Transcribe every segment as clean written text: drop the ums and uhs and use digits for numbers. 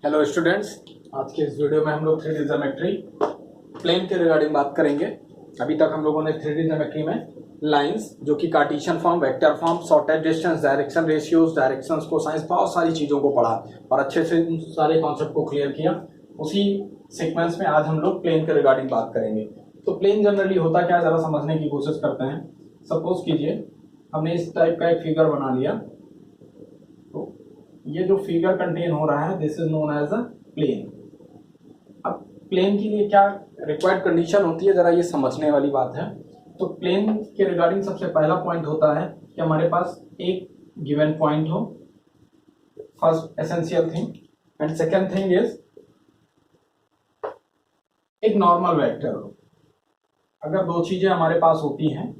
Hello students, आज के इस वीडियो में हम लोग 3D ज्योमेट्री प्लेन के रिगार्डिंग बात करेंगे। अभी तक हम लोगों ने 3D ज्योमेट्री में लाइंस जो कि Cartesian form, vector form, shortage distance, direction ratios, directions, cosines, बहुत सारी चीज़ों को पढ़ा और अच्छे से उन सारे कॉन्सेप्ट को क्लियर किया। उसी सीक्वेंस में आज हम लोग प्लेन के रिगार्डिंग बात करेंगे। तो प्लेन जनरली होता क्या है, ज़रा समझने की कोशिश करते हैं। सपोज कीजिए हमने इस टाइप का एक फिगर बना लिया, तो ये जो फिगर कंटेन हो रहा है this is known as a plane. अब प्लेन के लिए क्या रिक्वायर्ड कंडीशन होती है, जरा ये समझने वाली बात है। तो प्लेन के रिगार्डिंग सबसे पहला पॉइंट होता है कि हमारे पास एक गिवन पॉइंट हो, first essential thing. And second thing is एक नॉर्मल वेक्टर हो। अगर दो चीजें हमारे पास होती हैं,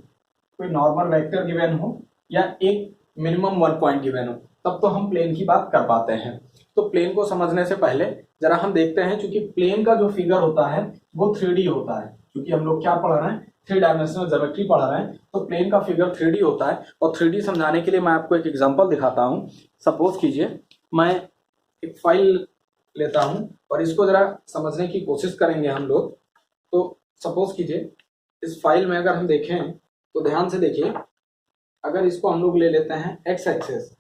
कोई नॉर्मल वेक्टर गिवन हो या एक मिनिमम वन पॉइंट गिवन हो, तब तो हम प्लेन की बात कर पाते हैं। तो प्लेन को समझने से पहले जरा हम देखते हैं, क्योंकि प्लेन का जो फिगर होता है वो 3D होता है। क्योंकि हम लोग क्या पढ़ रहे हैं, 3 डायमेंशनल ज्योमेट्री पढ़ रहे हैं, तो प्लेन का फिगर 3D होता है। और 3D समझाने के लिए मैं आपको एक एग्जांपल दिखाता हूं। सपोज कीजिए मैं एक फाइल लेता हूं और इसको जरा समझने की कोशिश करेंगे हम लोग। तो सपोज कीजिए इस फाइल में अगर हम देखें तो ध्यान से देखिए, अगर इसको हम लोग ले लेते हैं एक्स एक्सेस,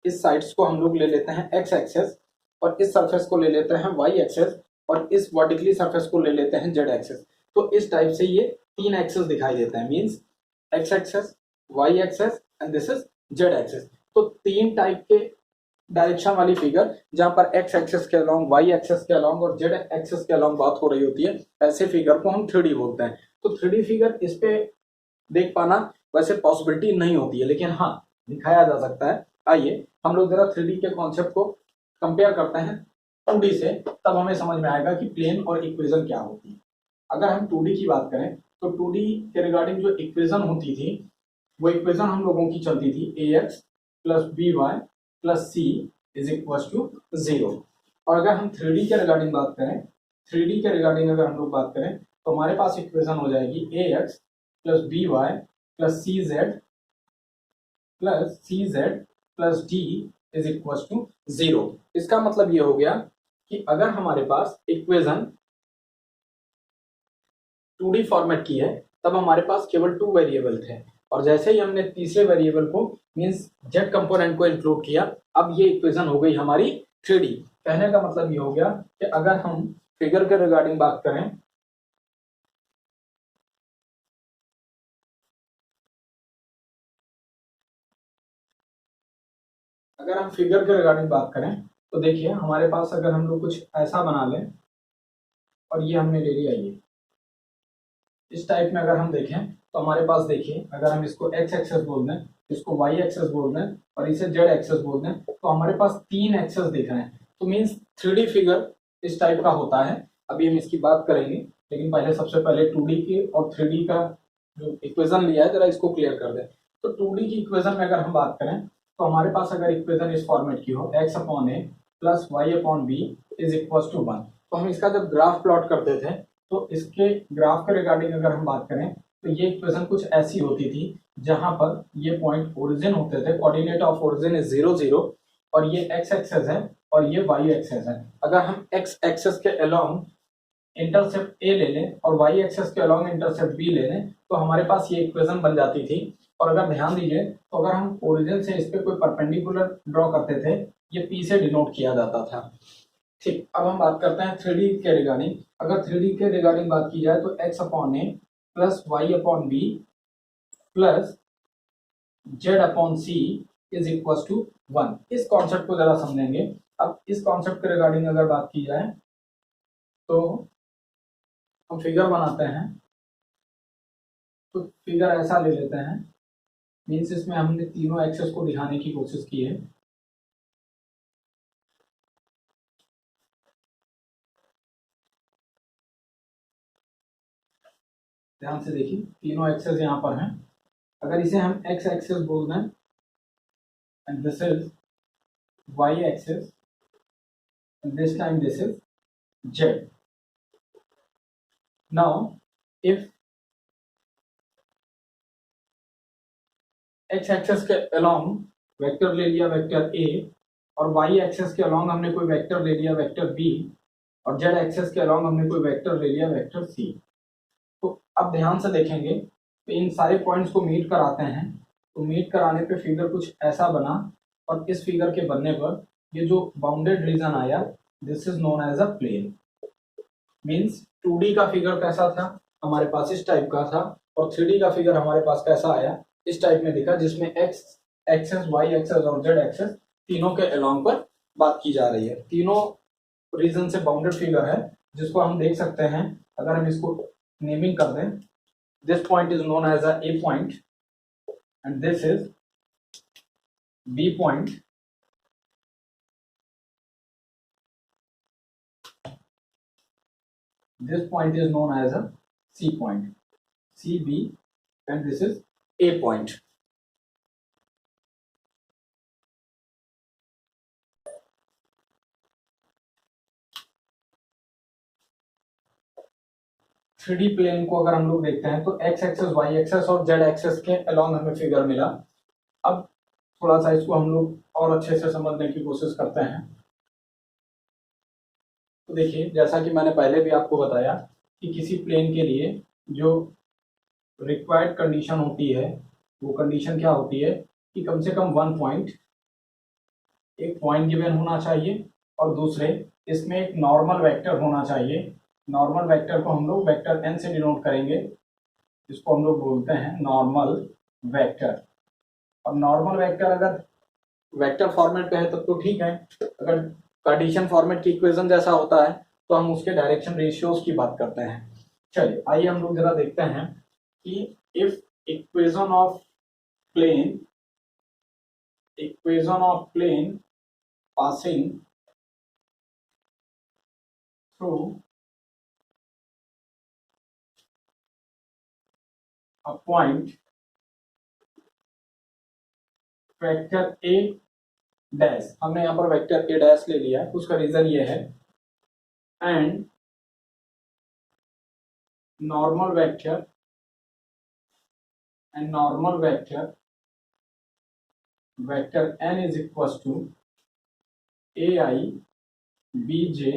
इस साइड्स को हम लोग ले लेते हैं एक्स एक्सेस, और इस सरफेस को ले लेते हैं वाई एक्सेस, और इस वर्टिकली सरफेस को ले लेते हैं जेड एक्सेस। तो इस टाइप से ये तीन एक्सेस दिखाई देते हैं, means X axis, Y axis and this is Z axis. तो तीन टाइप के डायरेक्शन वाली फिगर, जहां पर एक्स एक्सेस के अलोंग, वाई एक्सेस के अलोंग और जेड एक्सेस के अलोंग बात हो रही होती है, ऐसे फिगर को हम 3D बोलते हैं। तो 3D फिगर इस पे देख पाना वैसे पॉसिबिलिटी नहीं होती है, लेकिन हाँ दिखाया जा सकता है। आइए हम लोग जरा 3D के कॉन्सेप्ट को कंपेयर करते हैं 2D से, तब हमें समझ में आएगा कि प्लेन और इक्वेशन क्या होती है। अगर हम 2D की बात करें तो 2D के रिगार्डिंग जो इक्वेशन होती थी, वो इक्वेशन हम लोगों की चलती थी ax plus B Y plus C is equal to 0। और अगर हम 3D के रिगार्डिंग बात करें, 3D के रिगार्डिंग अगर हम लोग बात करें तो हमारे पास इक्वेशन हो जाएगी ax plus B Y plus C Z plus D is equal to 0। इसका मतलब ये हो गया कि अगर हमारे पास इक्वेशन 2D फॉर्मेट की है, तब हमारे पास केवल 2 वेरिएबल थे, और जैसे ही हमने तीसरे वेरिएबल को मींस जेड कंपोनेंट को इंक्लूड किया, अब ये इक्वेशन हो गई हमारी 3D। कहने का मतलब ये हो गया कि अगर हम फिगर के रिगार्डिंग बात करें, अगर हम फिगर के रिगार्डिंग बात करें तो देखिए हमारे पास अगर हम लोग कुछ ऐसा बना लें, और ये हमने ले लिया, ये इस टाइप में अगर हम देखें तो हमारे पास देखिए, अगर हम इसको एक्स एक्सेस बोल दें, इसको वाई एक्सेस बोल दें और इसे जेड एक्सेस बोल दें, तो हमारे पास तीन एक्सेस दिख रहे हैं। तो मीन्स 3D फिगर इस टाइप का होता है। अभी हम इसकी बात करेंगे, लेकिन पहले सबसे पहले 2D की और 3D का जो इक्वेशन लिया है जरा इसको क्लियर कर दें। तो 2D की इक्वेशन में अगर हम बात करें तो हमारे पास अगर इक्वेशन इस फॉर्मेट की हो, x upon a plus y upon b is equal to 1, तो हम इसका जब ग्राफ प्लॉट करते थे तो इसके ग्राफ के रिगार्डिंग अगर हम बात करें तो ये इक्वेशन कुछ ऐसी होती थी, जहां पर ये पॉइंट ओरिजिन होते थे, कोऑर्डिनेट ऑफ ओरिजिन इज 0 0, और ये एक्स एक्सेस है और ये वाई एक्सेस है। अगर हम एक्स एक्सेस के अलोंग इंटरसेप्ट ए ले लें और वाई एक्सेस के अलोंग इंटरसेप्ट बी ले लें, तो हमारे पास ये इक्वेशन बन जाती थी। और अगर ध्यान दीजिए तो अगर हम ओरिजिन से इस पे कोई परपेंडिकुलर ड्रॉ करते थे, ये पी से डिनोट किया जाता था। ठीक, अब हम बात करते हैं 3D के रिगार्डिंग। अगर 3D के रिगार्डिंग बात की जाए तो x upon a plus y upon b plus z upon c is equal to 1। इस कॉन्सेप्ट को जरा समझेंगे। अब इस कॉन्सेप्ट के रिगार्डिंग अगर बात की जाए तो हम फिगर बनाते हैं, तो फिगर ऐसा ले लेते हैं, मीन्स इसमें हमने तीनों एक्सेस को दिखाने की कोशिश की है। ध्यान से देखिए, तीनों एक्सेस यहाँ पर हैं। अगर इसे हम एक्स एक्सेस बोल दें and this is y axis and this time this is z. Now if x axis के along वेक्टर ले लिया, वेक्टर a, और वाई एक्सेस के अलॉन्ग हमने कोई वेक्टर ले लिया वेक्टर बी, और जेड एक्सेस के अलॉन्ग हमने कोई वेक्टर ले लिया वेक्टर सी। तो अब ध्यान से देखेंगे तो इन सारे पॉइंट्स को मीट कराते हैं, तो मीट कराने पे फिगर कुछ ऐसा बना, और इस फिगर के बनने पर ये जो बाउंडेड रीजन आया this is known as a plane. Means 2D का फिगर कैसा था हमारे पास इस टाइप का था, और 3D का फिगर हमारे पास कैसा आया इस टाइप में दिखा, जिसमें एक्स एक्सेस वाई एक्सेस और जेड एक्सेस तीनों के अलॉन्ग पर बात की जा रही है। तीनों रीजन से बाउंडेड फिगर है, जिसको हम देख सकते हैं अगर हम इसको नेमिंग कर दें, this point is known as a A point and this is B point, this point is known as a C point, CB, and this is A point. Three D plane को अगर हम लोग देखते हैं तो x axis Y axis और Z axis के along हमें फिगर मिला। अब थोड़ा सा इसको हम लोग और अच्छे से समझने की कोशिश करते हैं। तो देखिए जैसा कि मैंने पहले भी आपको बताया कि किसी प्लेन के लिए जो रिक्वायर्ड कंडीशन होती है वो कंडीशन क्या होती है कि कम से कम एक पॉइंट गिवन होना चाहिए, और दूसरे इसमें एक नॉर्मल वेक्टर होना चाहिए। नॉर्मल वेक्टर को हम लोग वेक्टर n से डिनोट करेंगे, इसको हम लोग बोलते हैं नॉर्मल वेक्टर। और नॉर्मल वेक्टर अगर वेक्टर फॉर्मेट पे है तब तो ठीक है, अगर कार्टेशियन फॉर्मेट की इक्वेशन जैसा होता है तो हम उसके डायरेक्शन रेशियोज की बात करते हैं। चलिए आइए हम लोग जरा देखते हैं कि if equation of plane passing through a point vector a dash, हमने यहाँ पर वेक्टर ए डैश ले लिया, उसका रीजन ये है, and normal vector vector n is equal to A I B J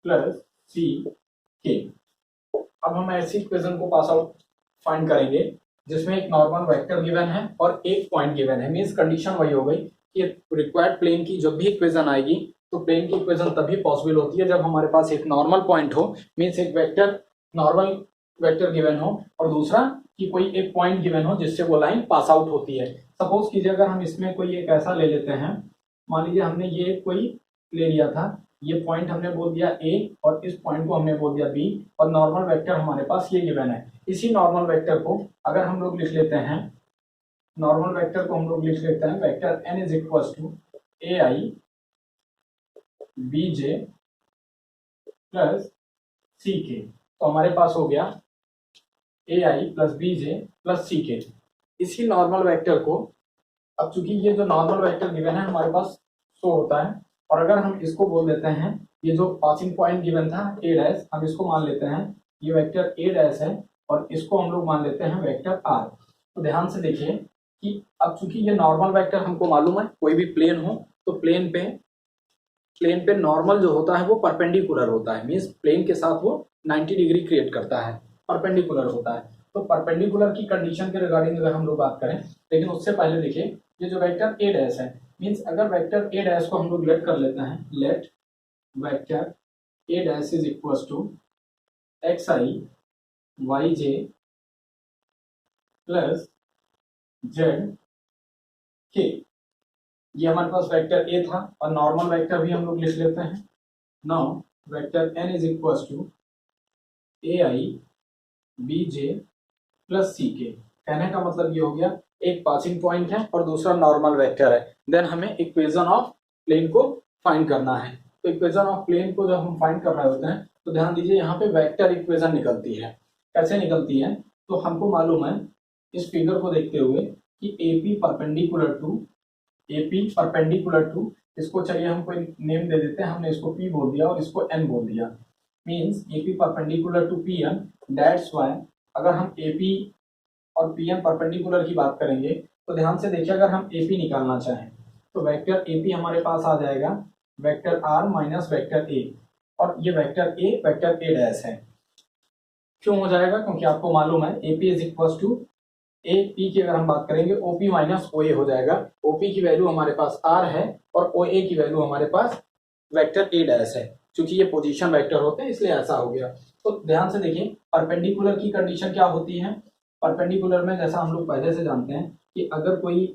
plus C K. अब हम ऐसी इक्वेशन को पास आउट फाइंड करेंगे जिसमें एक नॉर्मल वेक्टर गिवन है और एक पॉइंट गिवन है। मींस कंडीशन वही हो गई कि रिक्वायर्ड प्लेन की जब भी इक्वेशन आएगी तो प्लेन की इक्वेशन तभी पॉसिबल होती है जब हमारे पास एक नॉर्मल पॉइंट हो, मींस एक वेक्टर नॉर्मल वेक्टर गिवन हो, और दूसरा कि कोई एक पॉइंट गिवन हो जिससे वो लाइन पास आउट होती है। सपोज कीजिए अगर हम इसमें कोई एक ऐसा ले लेते हैं, मान लीजिए हमने ये कोई ले लिया था, ये पॉइंट हमने बोल दिया ए और इस पॉइंट को हमने बोल दिया बी, और नॉर्मल वेक्टर हमारे पास ये गिवन है। इसी नॉर्मल वेक्टर को अगर हम लोग लिख लेते हैं, नॉर्मल वेक्टर को हम लोग लिख लेते हैं vector n is equal to A I B J plus C K. तो हमारे पास हो गया ए आई प्लस बी जे प्लस सी के। इसी नॉर्मल वेक्टर को, अब चूंकि ये जो नॉर्मल वेक्टर गिवन है हमारे पास शो होता है, और अगर हम इसको बोल देते हैं, ये जो पासिंग पॉइंट गिवन था ए डैश, हम इसको मान लेते हैं ये वेक्टर ए डैश है, और इसको हम लोग मान लेते हैं वेक्टर आर। तो ध्यान से देखिए कि अब चूंकि ये नॉर्मल वेक्टर हमको मालूम है, कोई भी प्लेन हो तो प्लेन पे नॉर्मल जो होता है वो परपेंडिकुलर होता है, मीन्स प्लेन के साथ वो 90 डिग्री क्रिएट करता है, परपेंडिकुलर होता है। तो परपेंडिकुलर की कंडीशन के रिगार्डिंग अगर हम लोग बात करें, लेकिन उससे पहले देखिए ये जो वेक्टर ए डैश है, मीन्स अगर वेक्टर ए डैश को हम लोग लेट कर लेते हैं, let vector a dash is equal to x i y j plus z k. ये हमारे पास वेक्टर ए था, और नॉर्मल वेक्टर भी हम लोग लिख लेते हैं। Now vector n is equal to A I B J plus C K. कहने का मतलब ये हो गया एक पासिंग पॉइंट है और दूसरा नॉर्मल वेक्टर है, देन हमें इक्वेशन ऑफ प्लेन को फाइंड करना है। तो इक्वेशन ऑफ प्लेन को जब हम फाइंड कर रहे होते हैं तो ध्यान दीजिए यहाँ पे वेक्टर इक्वेशन निकलती है। कैसे निकलती है? तो हमको मालूम है इस फिगर को देखते हुए कि AP परपेंडिकुलर टू, इसको चलिए हम कोई नेम दे देते हैं, हमने इसको P बोल दिया और इसको N बोल दिया, means AP perpendicular to PN। That's why अगर हम AP और PN परपेंडिकुलर की बात करेंगे तो ध्यान से देखिए, अगर हम AP निकालना चाहें तो वेक्टर ए पी हमारे पास आ जाएगा vector r minus vector a, और ये वेक्टर ए डैश है। क्यों हो जाएगा? क्योंकि आपको मालूम है A P is equal to A P की अगर हम बात करेंगे ओ पी माइनस ओ ए हो जाएगा। ओ पी की वैल्यू हमारे पास आर है और ओ ए की वैल्यू हमारे पास वेक्टर ए डैश है। क्योंकि ये पोजीशन वेक्टर होते हैं इसलिए ऐसा हो गया। तो ध्यान से देखिए परपेंडिकुलर की कंडीशन क्या होती है। परपेंडिकुलर में जैसा हम लोग पहले से जानते हैं कि अगर कोई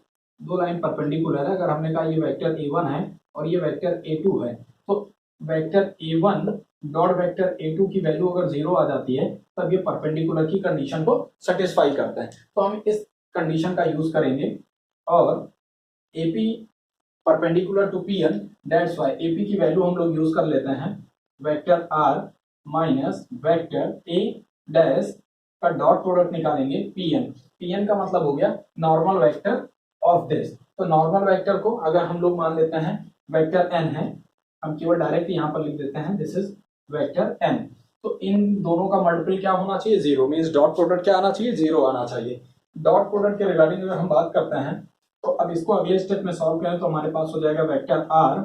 दो लाइन परपेंडिकुलर है, अगर हमने कहा ये वेक्टर ए वन है और ये वेक्टर ए टू है, तो vector a one dot vector a two की वैल्यू अगर जीरो आ जाती है तब ये परपेंडिकुलर की कंडीशन को सेटिस्फाई करता है। तो हम इस कंडीशन का यूज करेंगे और AP perpendicular to P N, that's why AP की वैल्यू हम लोग यूज कर लेते हैं vector r minus vector a dash का डॉट प्रोडक्ट निकालेंगे पीएन। पीएन का मतलब हो गया नॉर्मल वेक्टर ऑफ दिस। तो नॉर्मल वेक्टर को अगर हम लोग मान लेते हैं वेक्टर एन है, हम केवल डायरेक्ट यहाँ पर लिख देते हैं दिस इज वेक्टर एन। तो इन दोनों का मल्टीपल क्या होना चाहिए? जीरो। मीन्स डॉट प्रोडक्ट क्या आना चाहिए? जीरो आना चाहिए। डॉट प्रोडक्ट के रिगार्डिंग अगर हम बात करते हैं तो अब इसको अगले स्टेप में सॉल्व करें तो हमारे पास हो जाएगा vector r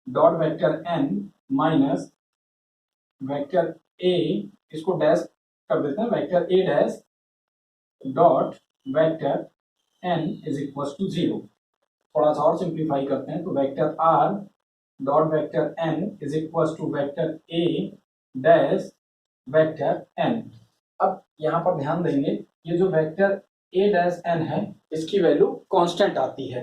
dot vector n minus vector a, इसको डैश कर देते हैं vector a dash dot vector n is equal to zero. थोड़ा सा और सिंप्लीफाई करते हैं तो vector r dot vector n is equal to vector a dash vector n. अब यहाँ पर ध्यान देंगे ये जो वेक्टर ए डैश एन है इसकी वैल्यू कांस्टेंट आती है,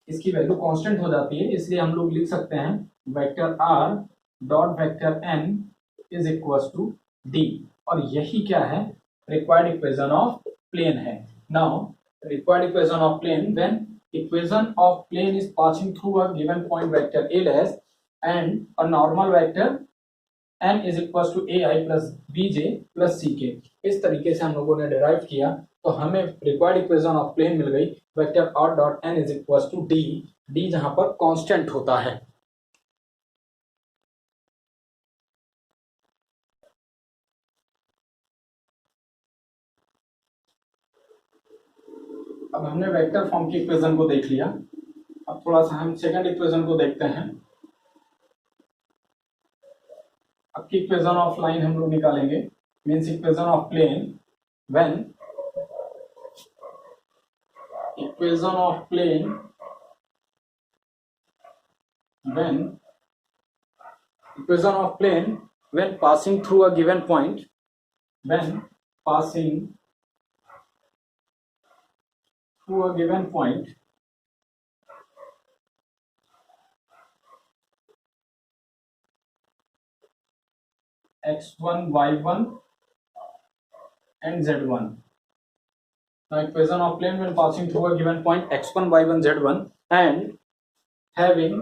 इसकी वैल्यू कांस्टेंट हो जाती है, इसलिए हम लोग लिख सकते हैं vector r dot vector n is equal to d. और यही क्या है? रिक्वायर्ड इक्वेशन ऑफ प्लेन है। Now required equation of plane, when equation of plane is passing through a given point vector a dash and a normal vector n is equals to ai plus bj plus ck। इस तरीके से हम लोगों ने derive किया तो हमें required equation of plane मिल गई vector r dot n is equals to d, d जहां पर कांस्टेंट होता है। अब हमने वेक्टर फॉर्म की इक्वेशन को देख लिया, अब थोड़ा सा हम सेकंड इक्वेशन को देखते हैं। अब की इक्वेशन ऑफ लाइन हम लोग निकालेंगे, means equation of plane when equation of plane when equation of plane when passing through a given point, when passing through a given point x1 y1 and z1। now equation of plane when passing through a given point x1 y1 z1 and having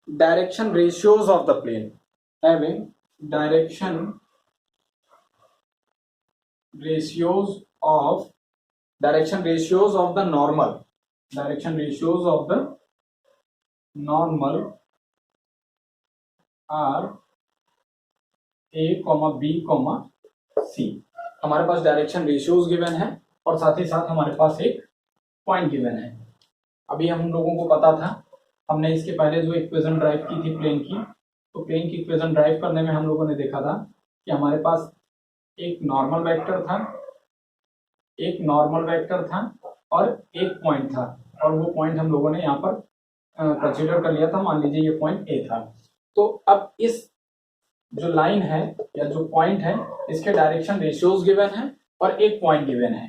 direction ratios of the plane, having direction ratios of the normal, direction ratios of the normal are a, b, c। हमारे पास direction ratios given है और साथ ही साथ हमारे पास एक point given है। अभी हम लोगों को पता था, हमने इसके पहले जो इक्वेशन ड्राइव की थी प्लेन की, तो प्लेन की इक्वेशन ड्राइव करने में हम लोगों ने देखा था कि हमारे पास एक नॉर्मल वेक्टर था और एक पॉइंट था, और वो पॉइंट हम लोगों ने यहाँ पर कंसीडर कर लिया था, मान लीजिए ये पॉइंट ए था। तो अब इस जो लाइन है या जो पॉइंट है इसके डायरेक्शन रेशियोज गिवन है और एक पॉइंट गिवन है।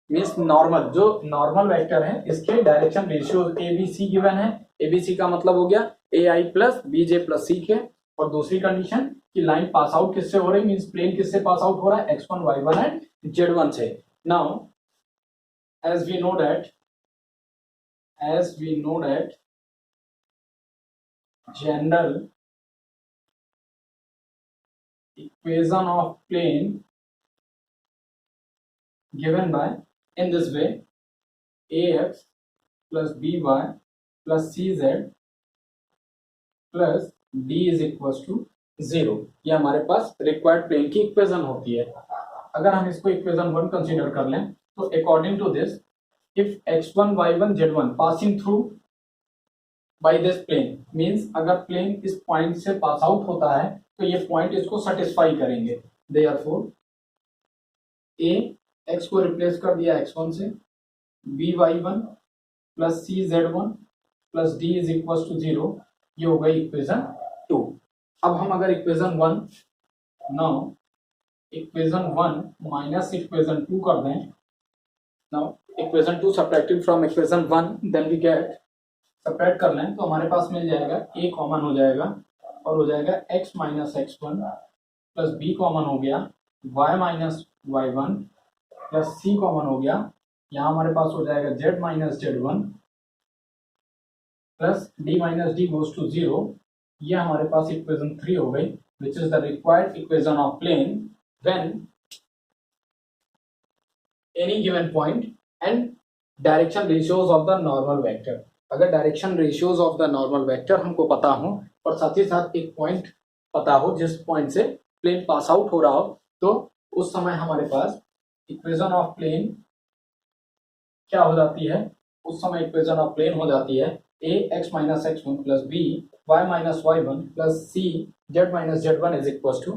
मीन्स नॉर्मल, जो नॉर्मल वेक्टर है इसके direction ratios a B c given है। ए बी सी का मतलब हो गया ए आई प्लस बी जे प्लस सी के। और दूसरी कंडीशन कि लाइन पास आउट किससे हो रही, मीन्स प्लेन किससे पास आउट हो रहा है? x1 y1 एंड z1 से। Now as we know that general equation of plane given by in this way ax plus by plus cz plus d is equals to 0, ये हमारे पास required plane की equation होती है। अगर हम इसको equation 1 consider कर लें तो according to this if x1 y1 z1 passing through by this plane means अगर प्लेन इस पॉइंट से पास आउट होता है तो ये पॉइंट इसको सेटिस्फाई करेंगे। देयरफॉर a x को रिप्लेस कर दिया x1 से, b y1 plus c z1 plus d is equal to 0, ये हो गई इक्वेशन 2। अब हम अगर equation 1 now equation 1 minus equation 2 कर दें, now equation 2 subtracted from equation 1 then we get, subtract कर लें तो हमारे पास मिल जाएगा a कॉमन हो जाएगा और हो जाएगा x minus x1 plus b common हो गया y minus y1 plus c common हो गया, यहाँ हमारे पास हो जाएगा z minus z1 plus d minus d goes to 0, ये हमारे पास इक्वेशन 3 हो गई which is the required equation of plane when any given point and direction ratios of the normal vector. अगर direction ratios of the normal vector हमको पता हो और साथ ही साथ एक पॉइंट पता हो जिस पॉइंट से प्लेन पास आउट हो रहा हो, तो उस समय हमारे पास इक्वेशन ऑफ प्लेन क्या हो जाती है, उस समय इक्वेशन ऑफ प्लेन हो जाती है a x minus x1 plus b y minus y1 plus c z minus z1 is equal to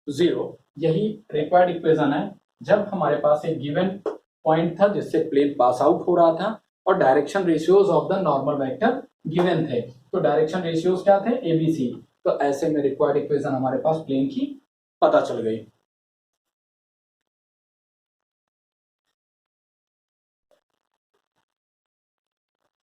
0। यही रिक्वायर्ड इक्वेशन है जब हमारे पास एक गिवन पॉइंट था जिससे प्लेन पास आउट हो रहा था और direction ratios of the normal vector given थे। तो डायरेक्शन रेशियोज क्या थे, ए बी सी। तो ऐसे में रिक्वायर्ड इक्वेशन हमारे पास प्लेन की पता चल गई।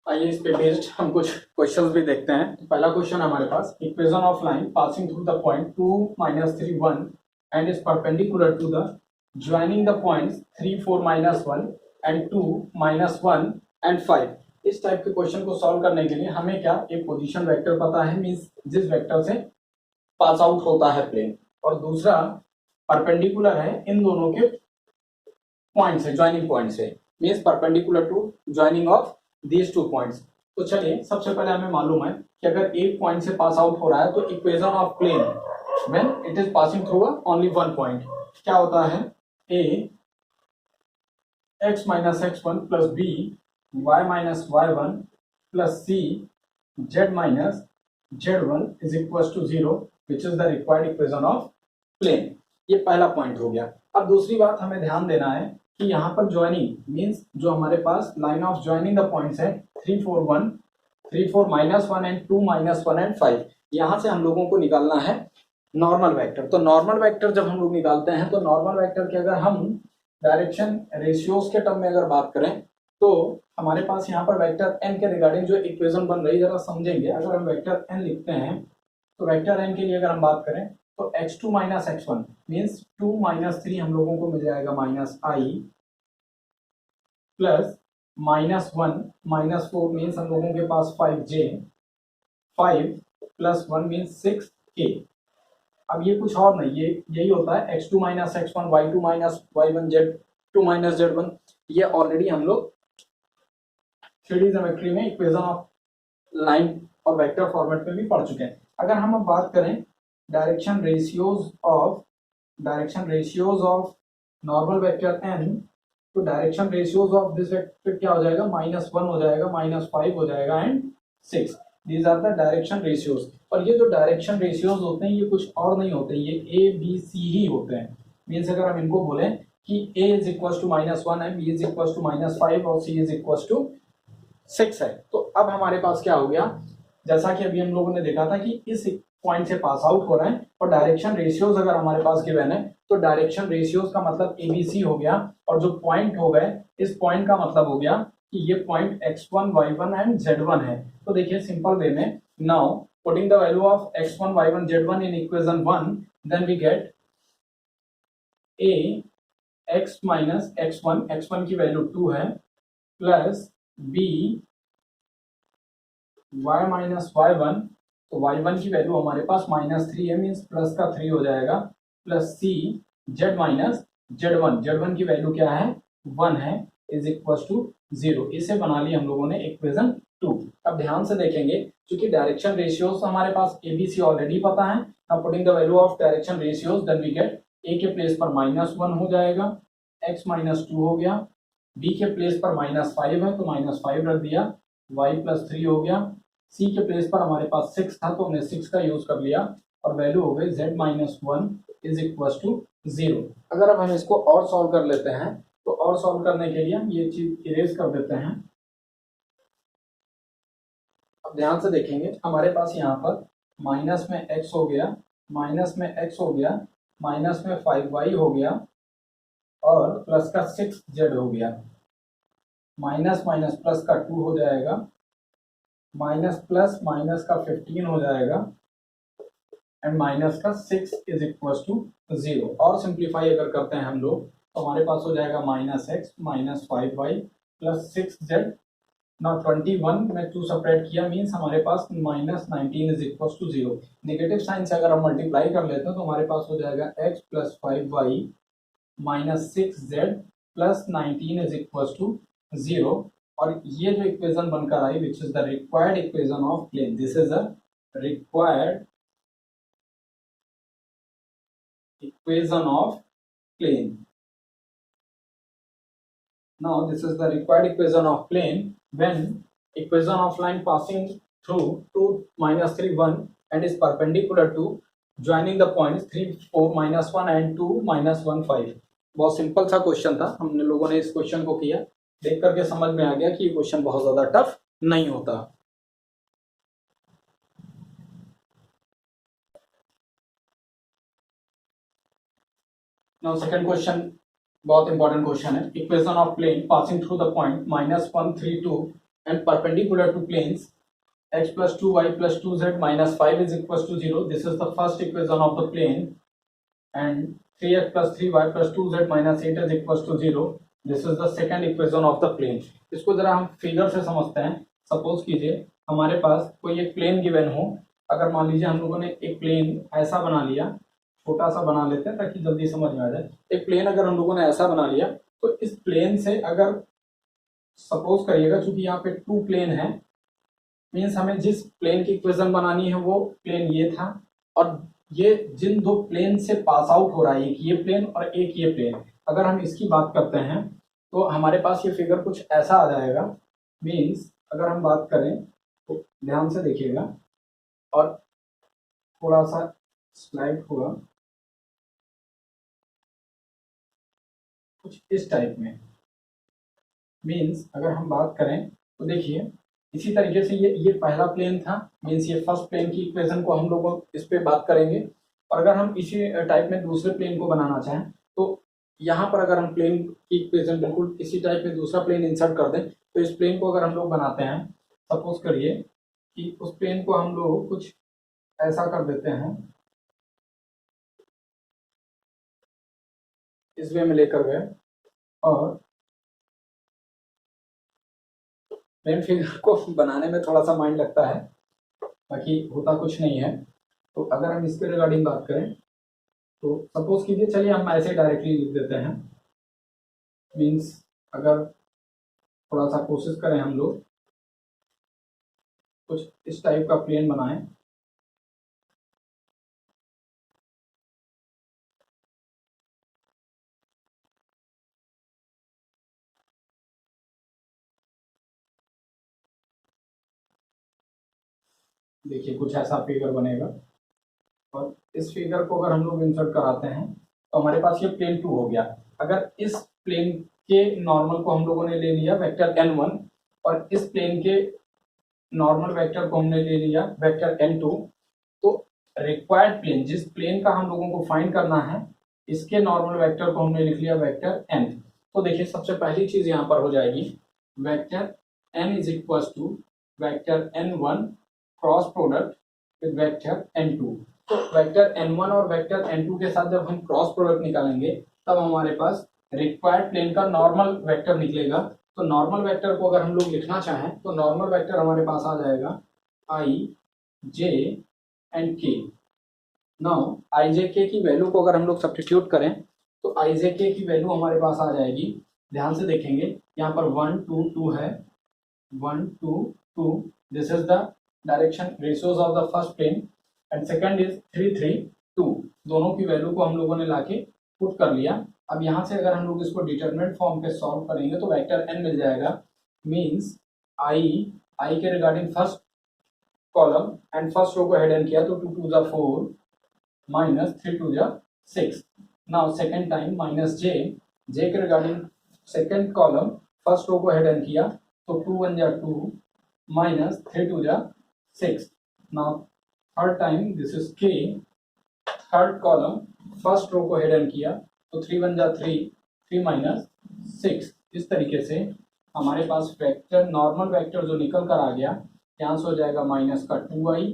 आइए इस पे बेस्ड हम कुछ क्वेश्चंस भी देखते हैं। तो पहला क्वेश्चन हमारे पास, equation of line passing through the point 2 minus 3 1 and is perpendicular to the joining the points 3 4 minus 1 and 2 minus 1 and 5। इस टाइप के क्वेश्चन को सॉल्व करने के लिए हमें क्या, एक पोजीशन वेक्टर पता है मींस जिस वेक्टर से पास आउट होता है प्लेन, और दूसरा परपेंडिकुलर है इन दोनों के पॉइंट से, ज्वाइनिंग पॉइंट से, means perpendicular to joining of these two points. तो चलिए सबसे पहले हमें मालूम है कि अगर एक पॉइंट से पास आउट हो रहा है तो equation of plane when it is passing through only one point क्या होता है, a x minus x1 plus b y minus y1 plus c z minus z1 is equal to 0 which is the required equation of plane. ये पहला point हो गया। अब दूसरी बात हमें ध्यान देना है कि यहाँ पर ज्वाइनिंग मींस जो हमारे पास line of joining the points है 3 4 1 3 4 माइनस 1 एंड 2 माइनस 1 एंड 5, यहाँ से हम लोगों को निकालना है नॉर्मल वेक्टर। तो नॉर्मल वेक्टर जब हम लोग निकालते हैं तो नॉर्मल वेक्टर के अगर हम डायरेक्शन रेशियोज के टर्म में अगर बात करें तो हमारे पास यहाँ पर वेक्टर n के रिगार्डिंग जो इक्वेशन बन रही है जरा समझेंगे। अगर हम वेक्टर n लिखते हैं तो वेक्टर n के लिए अगर हम बात करें तो x2 minus x1 means 2 minus 3 हम लोगों को मिल जाएगा minus i plus minus 1 minus 4 means हम लोगों के पास 5j 5 प्लस 1 मीन्स 6k। अब ये कुछ और नहीं, ये यही होता है x2 minus x1 y2 minus y1 z2 minus z1। ये ऑलरेडी हम लोग 3D ज्योमेट्री में इक्वेशन ऑफ लाइन और वेक्टर फॉर्मेट में भी पढ़ चुके हैं। अगर हम अब बात करें direction ratios of normal vector n, तो direction ratios of this vector क्या हो जाएगा, -1 हो जाएगा, -5 हो जाएगा and 6। These are the direction ratios. और ये जो डायरेक्शन रेशियोज होते हैं ये कुछ और नहीं होते, ये ए बी सी ही होते हैं। मीन्स अगर हम इनको बोलें कि a इज इक्वल टू -1 है, b इज इक्वल टू -5 और c इज इक्वल टू 6 है। तो अब हमारे पास क्या हो गया, जैसा कि अभी हम लोगों ने देखा था कि इस पॉइंट से पास आउट हो रहे हैं और डायरेक्शन रेशियोज अगर हमारे पास गिवन है तो डायरेक्शन रेशियोज का मतलब ABC हो गया, और जो पॉइंट हो गए इस पॉइंट का मतलब हो गया कि ये point x1 y1 and z1 है। तो देखिए सिंपल वे में, now putting the value of x1 y1 z1 in equation 1 then we get a x minus x1 की वैल्यू 2 है plus b y minus y1, तो y1 की value हमारे पास -3 है मीन्स प्लस का 3 हो जाएगा, plus c z minus z1 की वैल्यू क्या है 1 है इज इक्वल टू 0। इसे बना लिया हम लोगों ने इक्वेशन 2। अब ध्यान से देखेंगे क्योंकि डायरेक्शन रेशियोज हमारे पास ABC ऑलरेडी पता है। अब putting the value of direction ratios then we get a के प्लेस पर -1 हो जाएगा, x -2 हो गया, b के प्लेस पर -5 है तो -5 रख दिया, y +3 हो गया, c के प्लेस पर हमारे पास 6 था तो हमने 6 का यूज कर लिया और वैल्यू हो गई z -1 इज इक्वल टू 0। अगर अब हम इसको और सॉल्व कर लेते हैं तो और सॉल्व करने के लिए हम ये चीज इरेज कर देते हैं। अब ध्यान से देखेंगे, हमारे पास यहाँ पर माइनस में x हो गया, माइनस में x हो गया, माइनस में 5y हो गया और प्लस का 6z हो गया, माइनस माइनस प्लस का 2 हो जाएगा, माइनस प्लस माइनस का 15 हो जाएगा एंड माइनस का 6 इज इक्वल टू 0। और सिंप्लीफाई अगर करते हैं हम लोग तो हमारे पास हो जाएगा -x minus 5y plus 6z। ना 21 में 2 सेपरेट किया मीन्स हमारे पास -19 is equal to 0। Negative sign से अगर हम मल्टीप्लाई कर लेते हैं तो हमारे पास हो जाएगा x plus 5y minus 6z plus 19 is equal to 0। और ये जो इक्वेशन बनकर आई which is the required equation of plane, this is a required equation of plane. Now this is the required equation of plane when equation of line passing through 2 -3 1 and is perpendicular to joining the points 3 4 -1 and 2 -1 5। बहुत simple सा question था, हमने लोगों ने इस question को किया, देख करके समझ में आ गया कि ये क्वेश्चन बहुत ज्यादा टफ नहीं होता। Now second question बहुत इंपॉर्टेंट क्वेश्चन है। Equation of plane passing through the point -1 3 2 and perpendicular to planes x plus 2y plus 2z minus 5 is equals to 0। This is the first equation of the plane and 3x plus 3y plus 2z minus 8 is equals to 0। This is the second equation of the plane। इसको जरा हम figure से समझते हैं। Suppose कीजिए हमारे पास कोई एक प्लेन गिवन हो, अगर मान लीजिए हम लोगों ने एक प्लेन ऐसा बना लिया, छोटा सा बना लेते हैं ताकि जल्दी समझ में आ जाए। एक प्लेन अगर हम लोगों ने ऐसा बना लिया तो इस प्लेन से अगर सपोज करिएगा, चूंकि यहाँ पे 2 प्लेन है मीन्स हमें जिस प्लेन की इक्वेशन बनानी है वो प्लेन ये था और ये जिन 2 प्लेन से पास आउट हो रहा है, एक ये प्लेन और एक ये प्लेन, अगर हम इसकी बात करते हैं तो हमारे पास ये फिगर कुछ ऐसा आ जाएगा। मीन्स अगर हम बात करें तो ध्यान से देखिएगा और थोड़ा सा स्लाइड होगा कुछ इस टाइप में। मीन्स अगर हम बात करें तो देखिए इसी तरीके से ये पहला प्लेन था, मीन्स ये फर्स्ट प्लेन की इक्वेशन को हम लोग इस पे बात करेंगे। और अगर हम इसी टाइप में दूसरे प्लेन को बनाना चाहें तो यहाँ पर अगर हम प्लेन की इक्वेशन बिल्कुल इसी टाइप में दूसरा प्लेन इंसर्ट कर दें तो इस प्लेन को अगर हम लोग बनाते हैं, सपोज करिए कि उस प्लेन को हम लोग कुछ ऐसा कर देते हैं, इस वे में लेकर गए और प्लेन फिगर को बनाने में थोड़ा सा माइंड लगता है, बाकी होता कुछ नहीं है। तो अगर हम इसके रिगार्डिंग बात करें तो सपोज कीजिए, चलिए हम ऐसे डायरेक्टली लिख देते हैं। मीन्स अगर थोड़ा सा कोशिश करें हम लोग कुछ इस टाइप का प्लेन बनाएं, देखिए कुछ ऐसा फिगर बनेगा और इस फिगर को अगर हम लोग इंसर्ट कराते हैं तो हमारे पास ये प्लेन 2 हो गया। अगर इस प्लेन के नॉर्मल को हम लोगों ने ले लिया वेक्टर n1 और इस प्लेन के नॉर्मल वेक्टर को हमने ले लिया वेक्टर n2, तो रिक्वायर्ड प्लेन जिस प्लेन का हम लोगों को फाइंड करना है इसके नॉर्मल वेक्टर को हमने लिख लिया वेक्टर n। तो देखिए सबसे पहली चीज यहाँ पर हो जाएगी vector n is equal to vector n1 cross product with vector n2। तो वेक्टर n1 और वेक्टर n2 के साथ जब हम क्रॉस प्रोडक्ट निकालेंगे तब हमारे पास रिक्वायर्ड प्लेन का नॉर्मल वेक्टर निकलेगा। तो नॉर्मल वेक्टर को अगर हम लोग लिखना चाहें तो नॉर्मल वेक्टर हमारे पास आ जाएगा i j and k। Now i j k की वैल्यू को अगर हम लोग सब्स्टिट्यूट करें तो i j k की वैल्यू हमारे पास आ जाएगी, ध्यान से देखेंगे यहाँ पर 1 2 2 है, 1 2 2, this is the direction ratios of the first plane and second is 3 3 2, दोनों की वैल्यू को हम लोगों ने लाके पुट कर लिया। अब यहाँ से अगर हम लोग इसको डिटरमिनेंट फॉर्म पे सॉल्व करेंगे तो वेक्टर n मिल जाएगा, मीन्स आई के regarding first column and first row को हेड एन किया तो 2 2 जा 4 माइनस 3 2 जा 6। Now second time minus j के regarding second column first row को हेड एन किया तो 2 1 जा 2 माइनस 3 2 जा 6। Now third time this is के, थर्ड कॉलम फर्स्ट रो को हेड एन किया तो 3 1 जा 3 3 माइनस 6। इस तरीके से हमारे पास वेक्टर, नॉर्मल वेक्टर जो निकल कर आ गया, यहाँ से हो जाएगा माइनस का 2i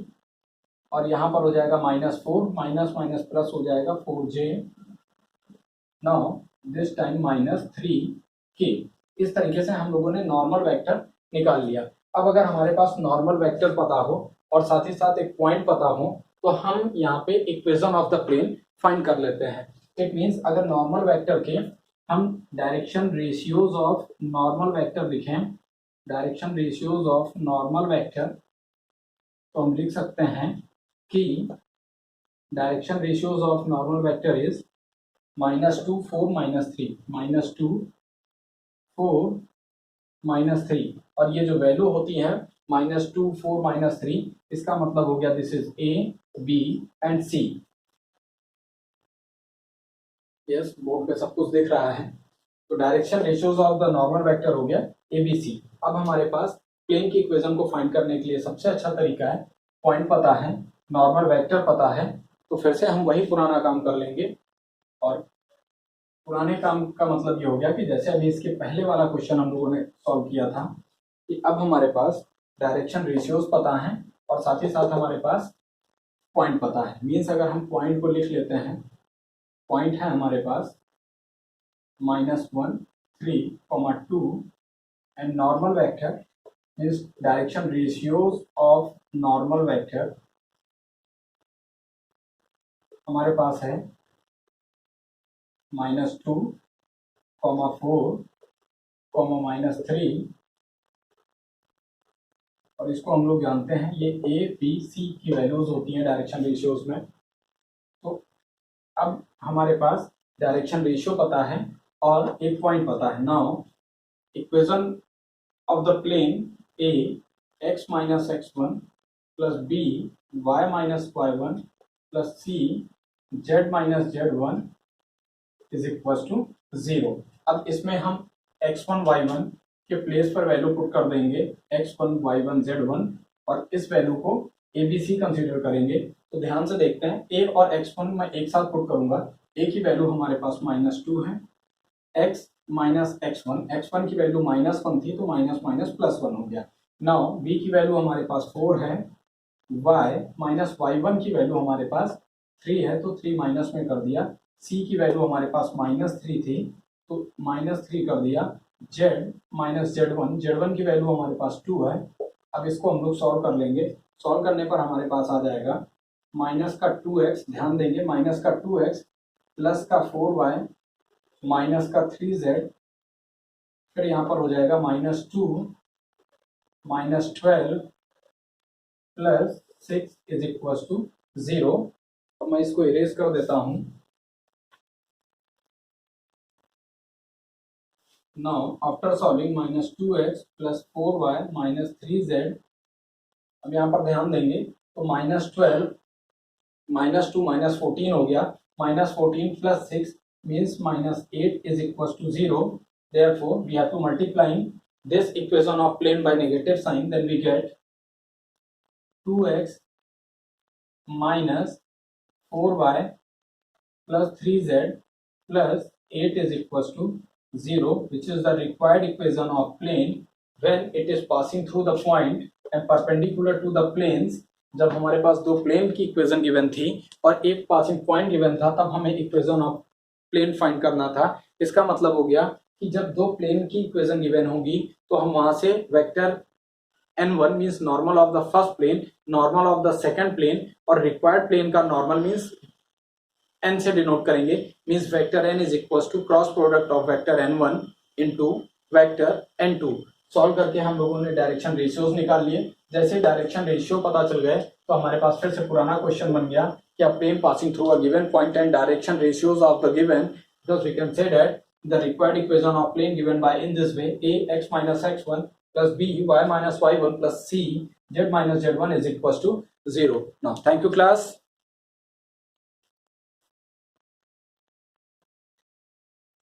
और यहाँ पर हो जाएगा -4, माइनस माइनस प्लस हो जाएगा 4j। Now this time -3k। इस तरीके से हम लोगों ने नॉर्मल वेक्टर निकाल लिया। अब अगर हमारे पास नॉर्मल वेक्टर पता हो और साथ ही साथ एक पॉइंट पता हो तो हम यहाँ पे equation of the plane find कर लेते हैं। इट मीन्स अगर नॉर्मल वेक्टर के हम direction ratios of normal vector लिखें, direction ratios of normal vector, तो हम लिख सकते हैं कि direction ratios of normal vector is -2 4 -3, -2 4 -3, और ये जो वैल्यू होती है -2 4 -3, इसका मतलब हो गया this is a b and c. Yes, board पे सब कुछ दिख रहा है। तो direction ratios of the normal vector हो गया ए बी सी। अब हमारे पास प्लेन की इक्वेशन को फाइंड करने के लिए सबसे अच्छा तरीका है, पॉइंट पता है, नॉर्मल वेक्टर पता है, तो फिर से हम वही पुराना काम कर लेंगे। और पुराने काम का मतलब ये हो गया कि जैसे अभी इसके पहले वाला क्वेश्चन हम लोगों ने सॉल्व किया था कि अब हमारे पास डायरेक्शन रेशियोज पता है और साथ ही साथ हमारे पास पॉइंट पता है। मीन्स अगर हम पॉइंट को लिख लेते हैं, पॉइंट है हमारे पास -1 3, 2 and normal vector means direction ratios of normal vector हमारे पास है -2, -4, -3, और इसको हम लोग जानते हैं ये ए बी सी की वैल्यूज होती हैं डायरेक्शन रेशियोज में। तो अब हमारे पास डायरेक्शन रेशियो पता है और एक पॉइंट पता है। Now equation of the plane a x - x1 plus b y - y1 plus c z - z1 is equal to 0। अब इसमें हम x1 y1 के प्लेस पर वैल्यू पुट कर देंगे x1 y1 z1 और इस वैल्यू को abc कंसीडर करेंगे। तो ध्यान से देखते हैं, a और x1 मैं एक साथ पुट करूंगा। a की वैल्यू हमारे पास -2 है, x माइनस x1 की वैल्यू -1 थी तो माइनस माइनस +1 हो गया। नाउ b की वैल्यू हमारे पास 4 है, y माइनस y1 की वैल्यू हमारे पास 3 है तो 3 माइनस में कर दिया, c की वैल्यू हमारे पास -3 थी तो -3 कर दिया, z माइनस z1 की वैल्यू हमारे पास 2 है। अब इसको हम लोग सॉल्व कर लेंगे। सॉल्व करने पर हमारे पास आ जाएगा माइनस का 2x, ध्यान देंगे माइनस का 2x प्लस का 4y माइनस का 3z, फिर यहाँ पर हो जाएगा -2 -12 प्लस 6 इज इक्वल टू 0। तो मैं इसको इरेज कर देता हूँ। Now after solving -2x plus 4y minus 3z, अब यहाँ पर ध्यान देंगे तो -12 -2 -14 हो गया, -14 plus 6 means -8 is equals to 0. Therefore, we have to multiplying this equation of plane by negative sign, then we get 2x minus 4y plus 3z plus 8 is equals to 0, which is the required equation of plane when it is passing through the point and perpendicular to the planes. जब हमारे पास दो plane की equation given थी और एक passing point given था तब हमें इक्वेशन ऑफ प्लेन फाइंड करना था। इसका मतलब हो गया कि जब दो प्लेन की इक्वेशन गिवन होगी तो हम वहां से vector n1 means normal of the first plane, normal of the second plane और रिक्वायर्ड प्लेन का नॉर्मल मींस n से डिनोट करेंगे। Means vector n is equal to cross product of vector n1 into vector n2। Solve करके हम लोगों ने direction ratios निकाल लिए। जैसे डायरेक्शन रेशियो पता चल गए तो हमारे पास फिर से पुराना क्वेश्चन बन गया कि a plane passing through a given point and direction ratios of the given, because we can say that the required equation of plane given by in this way: a x minus x1 plus b y minus y1 plus c z minus z1 is equals to 0. Now thank you class.